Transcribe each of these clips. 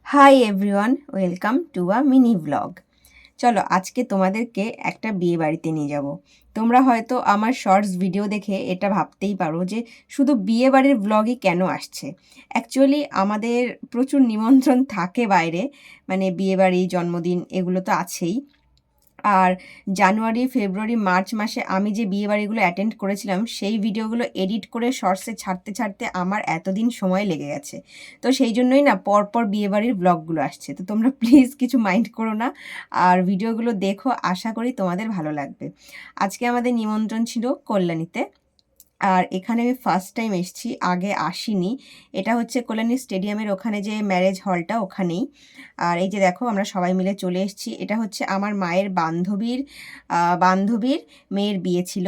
Hi everyone, welcome to a mini vlog. চলো আজকে তোমাদেরকে একটা বিয়ে বাড়িতে নিয়ে যাব। তোমরা হয়তো আমার শর্টস ভিডিও দেখে এটা ভাবতেই পারো যে শুধু বিয়ে বাড়ির ভ্লগই কেন আসছে। অ্যাকচুয়ালি আমাদের প্রচুর নিমন্ত্রণ থাকে বাইরে, মানে বিয়ে বাড়ি, জন্মদিন এগুলো তো আছেই। আর জানুয়ারি, ফেব্রুয়ারি, মার্চ মাসে আমি যে বিয়েবাড়িগুলো অ্যাটেন্ড করেছিলাম, সেই ভিডিওগুলো এডিট করে শর্টসে ছাড়তে ছাড়তে আমার এতদিন সময় লেগে গেছে। তো সেই জন্যই না পরপর বিয়েবাড়ির ব্লগগুলো আসছে। তো তোমরা প্লিজ কিছু মাইন্ড করো না, আর ভিডিওগুলো দেখো, আশা করি তোমাদের ভালো লাগবে। আজকে আমাদের নিমন্ত্রণ ছিল কল্যাণীতে। আর এখানে আমি ফার্স্ট টাইম এসেছি, আগে আসিনি। এটা হচ্ছে কল্যাণী স্টেডিয়ামের ওখানে যে ম্যারেজ হলটা, ওখানেই। আর এই যে দেখো আমরা সবাই মিলে চলে এসেছি। এটা হচ্ছে আমার মায়ের বান্ধবীর মেয়ের বিয়ে ছিল।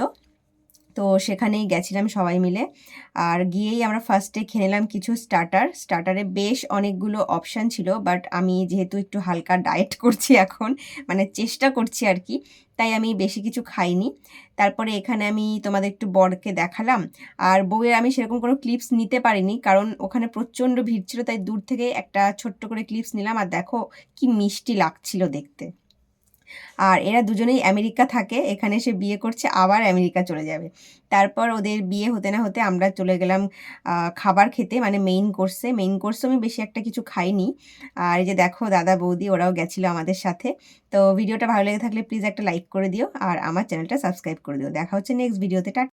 তো সেখানেই গেছিলাম সবাই মিলে। আর গিয়েই আমরা ফার্স্টে খেয়ে নিলাম কিছু স্টার্টারে বেশ অনেকগুলো অপশান ছিল, বাট আমি যেহেতু একটু হালকা ডায়েট করছি এখন, মানে চেষ্টা করছি আর কি, তাই আমি বেশি কিছু খাইনি। তারপরে এখানে আমি তোমাদের একটু বরকে দেখালাম। আর বউয়ের আমি সেরকম কোনো ক্লিপস নিতে পারিনি, কারণ ওখানে প্রচণ্ড ভিড় ছিল, তাই দূর থেকে একটা ছোট্ট করে ক্লিপস নিলাম। আর দেখো কি মিষ্টি লাগছিল দেখতে। আর এরা দুজনেই আমেরিকা থাকে, এখানে এসে বিয়ে করছে, আবার আমেরিকা চলে যাবে। তারপর ওদের বিয়ে হতে না হতে আমরা চলে গেলাম খাবার খেতে, মানে মেইন কোর্সে আমি বেশি একটা কিছু খাইনি। আর এই যে দেখো দাদা বৌদি ওরাও গেছিলো আমাদের সাথে। তো ভিডিওটা ভালো লেগে থাকলে প্লিজ একটা লাইক করে দিও, আর আমার চ্যানেলটা সাবস্ক্রাইব করে দিও। দেখা হচ্ছে নেক্সট ভিডিওতে।